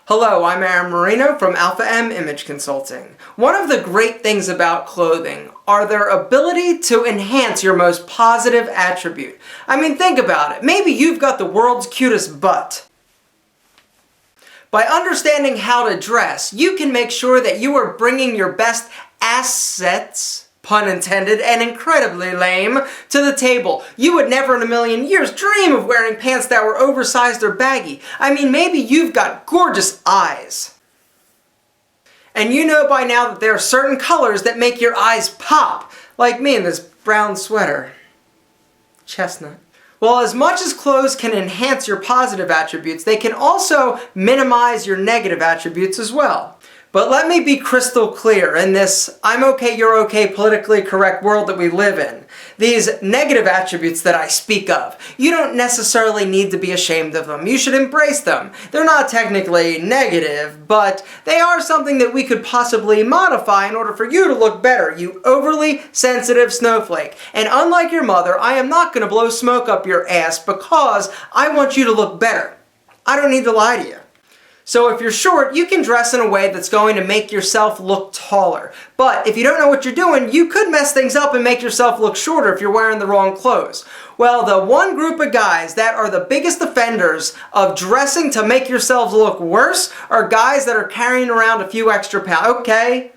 Hello, I'm Marino from Alpha M Image Consulting. One of the great things about clothing are their ability to enhance your most positive attribute. I mean, think about it. Maybe you've got the world's cutest butt. By understanding how to dress, you can make sure that you are bringing your best assets, pun intended, and incredibly lame, to the table. You would never in a million years dream of wearing pants that were oversized or baggy. I mean, maybe you've got gorgeous eyes. And you know by now that there are certain colors that make your eyes pop, like me in this brown sweater. Chestnut. Well, as much as clothes can enhance your positive attributes, they can also minimize your negative attributes as well. But let me be crystal clear in this I'm okay, you're okay, politically correct world that we live in. These negative attributes that I speak of, you don't necessarily need to be ashamed of them. You should embrace them. They're not technically negative, but they are something that we could possibly modify in order for you to look better, you overly sensitive snowflake. And unlike your mother, I am not going to blow smoke up your ass because I want you to look better. I don't need to lie to you. So if you're short, you can dress in a way that's going to make yourself look taller. But if you don't know what you're doing, you could mess things up and make yourself look shorter if you're wearing the wrong clothes. Well, the one group of guys that are the biggest offenders of dressing to make yourselves look worse are guys that are carrying around a few extra pounds. Okay?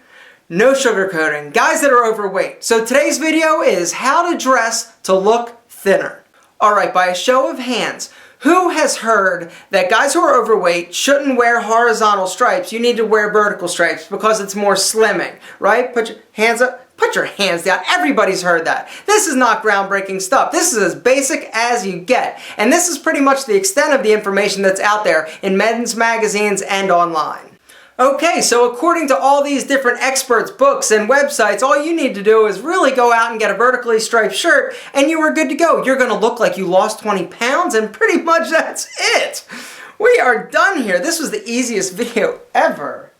No sugarcoating. Guys that are overweight. So today's video is how to dress to look thinner. Alright, by a show of hands, who has heard that guys who are overweight shouldn't wear horizontal stripes? You need to wear vertical stripes because it's more slimming, right? Put your hands up, put your hands down. Everybody's heard that. This is not groundbreaking stuff. This is as basic as you get. And this is pretty much the extent of the information that's out there in men's magazines and online. Okay, so according to all these different experts, books, and websites, all you need to do is really go out and get a vertically striped shirt and you are good to go. You're going to look like you lost 20 pounds and pretty much that's it. We are done here. This was the easiest video ever.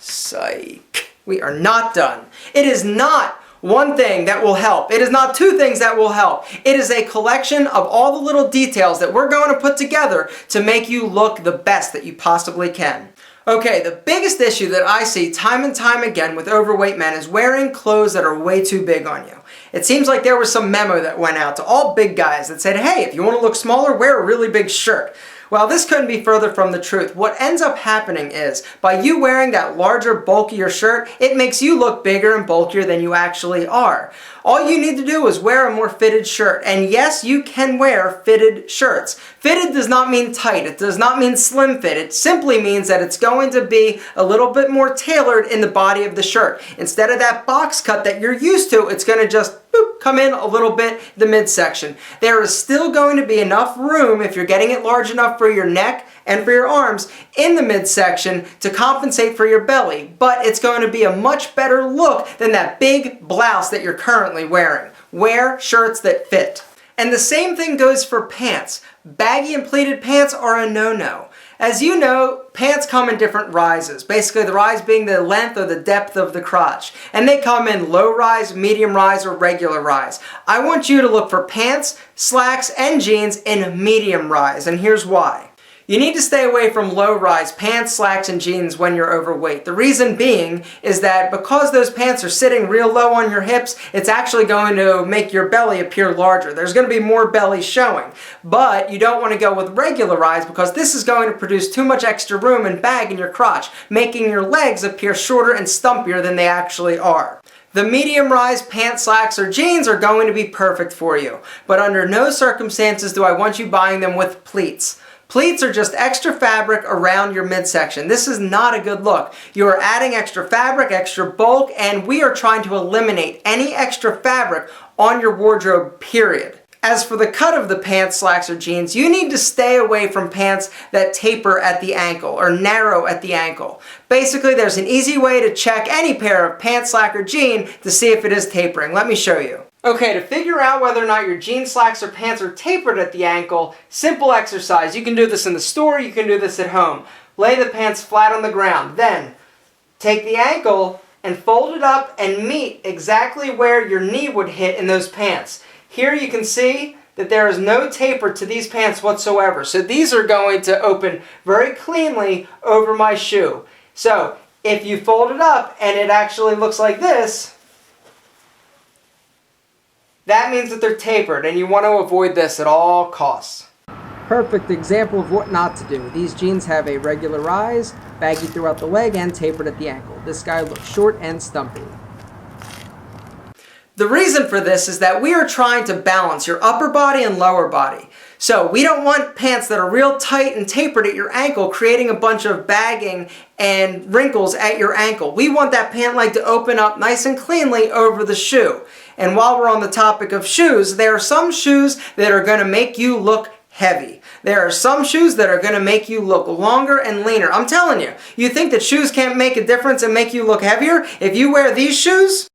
Psych. We are not done. It is not one thing that will help. It is not two things that will help. It is a collection of all the little details that we're going to put together to make you look the best that you possibly can. Okay, the biggest issue that I see time and time again with overweight men is wearing clothes that are way too big on you. It seems like there was some memo that went out to all big guys that said, hey, if you want to look smaller, wear a really big shirt. Well, this couldn't be further from the truth. What ends up happening is, by you wearing that larger, bulkier shirt, it makes you look bigger and bulkier than you actually are. All you need to do is wear a more fitted shirt. And yes, you can wear fitted shirts. Fitted does not mean tight. It does not mean slim fit. It simply means that it's going to be a little bit more tailored in the body of the shirt. Instead of that box cut that you're used to, it's going to just come in a little bit the midsection. There is still going to be enough room, if you're getting it large enough for your neck and for your arms, in the midsection to compensate for your belly. But it's going to be a much better look than that big blouse that you're currently wearing. Wear shirts that fit. And the same thing goes for pants. Baggy and pleated pants are a no-no. As you know, pants come in different rises. Basically, the rise being the length or the depth of the crotch. And they come in low rise, medium rise, or regular rise. I want you to look for pants, slacks, and jeans in medium rise, and here's why. You need to stay away from low-rise pants, slacks, and jeans when you're overweight. The reason being is that because those pants are sitting real low on your hips, it's actually going to make your belly appear larger. There's going to be more belly showing. But you don't want to go with regular rise because this is going to produce too much extra room and bag in your crotch, making your legs appear shorter and stumpier than they actually are. The medium rise pants, slacks, or jeans are going to be perfect for you. But under no circumstances do I want you buying them with pleats. Pleats are just extra fabric around your midsection. This is not a good look. You are adding extra fabric, extra bulk, and we are trying to eliminate any extra fabric on your wardrobe, period. As for the cut of the pants, slacks, or jeans, you need to stay away from pants that taper at the ankle or narrow at the ankle. Basically, there's an easy way to check any pair of pants, slack, or jean to see if it is tapering. Let me show you. Okay, to figure out whether or not your jeans, slacks, or pants are tapered at the ankle, simple exercise. You can do this in the store, you can do this at home. Lay the pants flat on the ground. Then, take the ankle and fold it up and meet exactly where your knee would hit in those pants. Here you can see that there is no taper to these pants whatsoever. So these are going to open very cleanly over my shoe. So if you fold it up and it actually looks like this, that means that they're tapered, and you want to avoid this at all costs. Perfect example of what not to do. These jeans have a regular rise, baggy throughout the leg, and tapered at the ankle. This guy looks short and stumpy. The reason for this is that we are trying to balance your upper body and lower body. So we don't want pants that are real tight and tapered at your ankle, creating a bunch of bagging and wrinkles at your ankle. We want that pant leg to open up nice and cleanly over the shoe. And while we're on the topic of shoes, there are some shoes that are going to make you look heavy. There are some shoes that are going to make you look longer and leaner. I'm telling you, you think that shoes can't make a difference and make you look heavier? If you wear these shoes,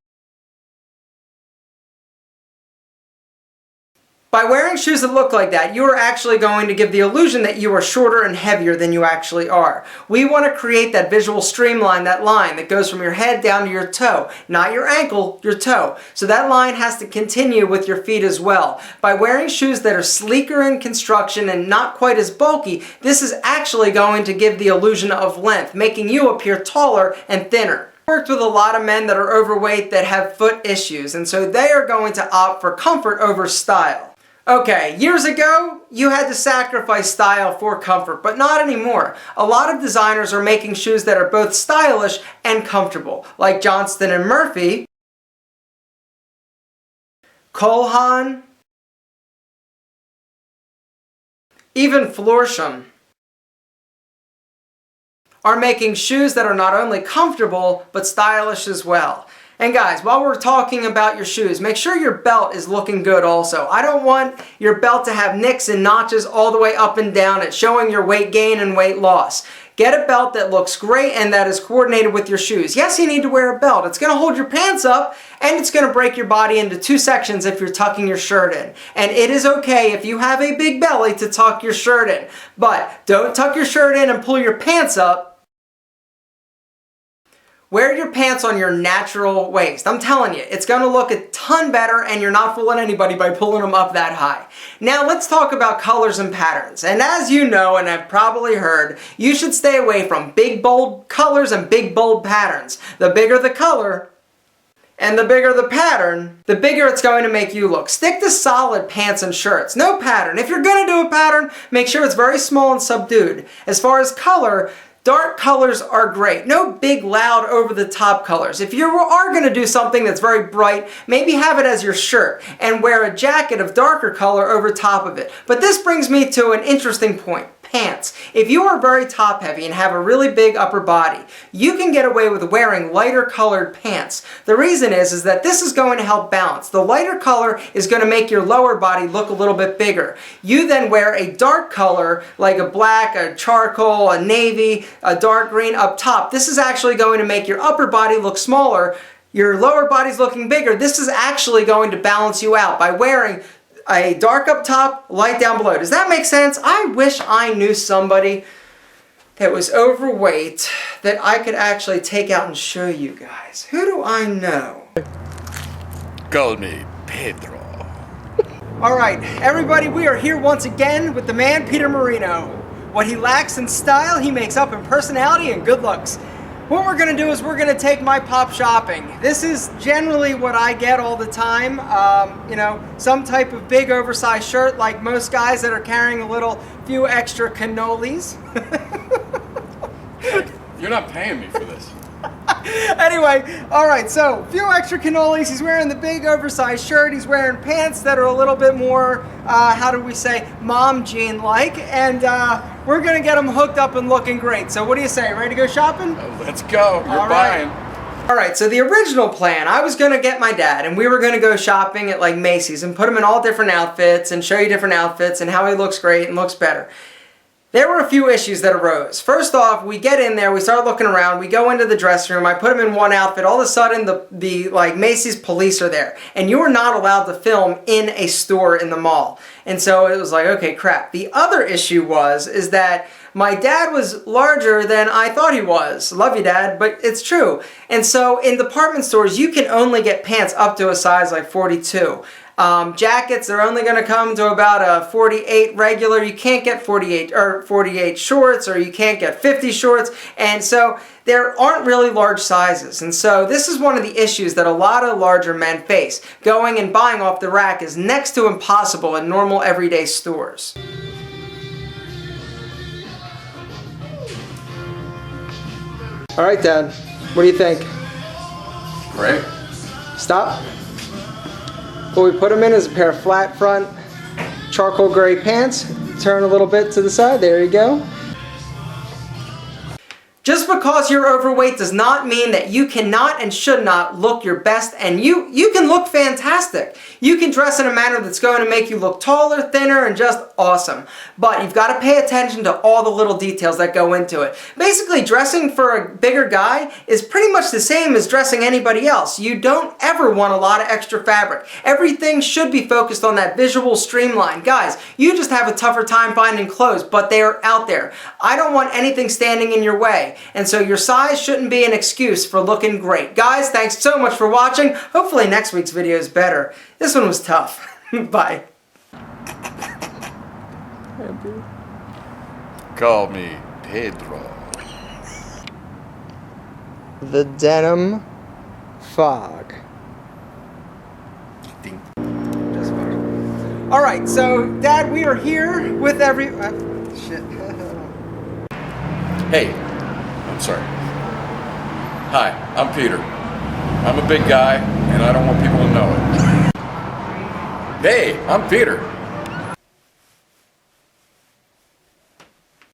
by wearing shoes that look like that, you are actually going to give the illusion that you are shorter and heavier than you actually are. We want to create that visual streamline, that line that goes from your head down to your toe. Not your ankle, your toe. So that line has to continue with your feet as well. By wearing shoes that are sleeker in construction and not quite as bulky, this is actually going to give the illusion of length, making you appear taller and thinner. I worked with a lot of men that are overweight that have foot issues, and so they are going to opt for comfort over style. Okay, years ago, you had to sacrifice style for comfort, but not anymore. A lot of designers are making shoes that are both stylish and comfortable, like Johnston & Murphy, Cole Haan, even Florsham are making shoes that are not only comfortable, but stylish as well. And guys, while we're talking about your shoes, make sure your belt is looking good also. I don't want your belt to have nicks and notches all the way up and down it, showing your weight gain and weight loss. Get a belt that looks great and that is coordinated with your shoes. Yes, you need to wear a belt. It's going to hold your pants up and it's going to break your body into two sections if you're tucking your shirt in. And it is okay if you have a big belly to tuck your shirt in. But don't tuck your shirt in and pull your pants up. Wear your pants on your natural waist. I'm telling you, it's going to look a ton better and you're not fooling anybody by pulling them up that high. Now let's talk about colors and patterns. And as you know, and have probably heard, you should stay away from big bold colors and big bold patterns. The bigger the color and the bigger the pattern, the bigger it's going to make you look. Stick to solid pants and shirts. No pattern. If you're going to do a pattern, make sure it's very small and subdued. As far as color, dark colors are great. No big, loud, over-the-top colors. If you are going to do something that's very bright, maybe have it as your shirt and wear a jacket of darker color over top of it. But this brings me to an interesting point. Pants. If you are very top heavy and have a really big upper body, you can get away with wearing lighter colored pants. The reason is that this is going to help balance. The lighter color is going to make your lower body look a little bit bigger. You then wear a dark color like a black, a charcoal, a navy, a dark green up top. This is actually going to make your upper body look smaller. Your lower body's looking bigger. This is actually going to balance you out by wearing a dark up top, light down below. Does that make sense? I wish I knew somebody that was overweight that I could actually take out and show you guys. Who do I know? Call me Pedro. Alright, everybody, we are here once again with the man Peter Marino. What he lacks in style, he makes up in personality and good looks. What we're going to do is we're going to take my pop shopping. This is generally what I get all the time. You know, some type of big oversized shirt like most guys that are carrying a few extra cannolis. You're not paying me for this. Anyway, alright, so a few extra cannolis. He's wearing the big oversized shirt. He's wearing pants that are a little bit more, how do we say, mom jean like. And we're going to get him hooked up and looking great. So what do you say? Ready to go shopping? Let's go. You're buying. Alright, so the original plan, I was going to get my dad and we were going to go shopping at like Macy's and put him in all different outfits and show you different outfits and how he looks great and looks better. There were a few issues that arose. First off, we get in there, we start looking around, we go into the dressing room, I put him in one outfit, all of a sudden the like Macy's police are there. And you are not allowed to film in a store in the mall. And so it was like, okay, crap. The other issue is that my dad was larger than I thought he was. Love you, Dad, but it's true. And so in department stores, you can only get pants up to a size like 42. Jackets, they're only going to come to about a 48 regular. You can't get 48 shorts, or you can't get 50 shorts. And so there aren't really large sizes. And so this is one of the issues that a lot of larger men face. Going and buying off the rack is next to impossible in normal everyday stores. All right, Dad, what do you think? Great. Stop. What we put them in is a pair of flat front charcoal gray pants. Turn a little bit to the side. There you go. Just because you're overweight does not mean that you cannot and should not look your best, and you can look fantastic. You can dress in a manner that's going to make you look taller, thinner, and just awesome. But you've got to pay attention to all the little details that go into it. Basically, dressing for a bigger guy is pretty much the same as dressing anybody else. You don't ever want a lot of extra fabric. Everything should be focused on that visual streamline. Guys, you just have a tougher time finding clothes, but they are out there. I don't want anything standing in your way. And so your size shouldn't be an excuse for looking great. Guys, thanks so much for watching. Hopefully next week's video is better. This one was tough. Bye. Call me Pedro. The denim fog. Just fine. All right, so Dad, we are here with shit. Hey, I'm sorry. Hi, I'm Peter. I'm a big guy, and I don't want people to know it. Hey, I'm Peter.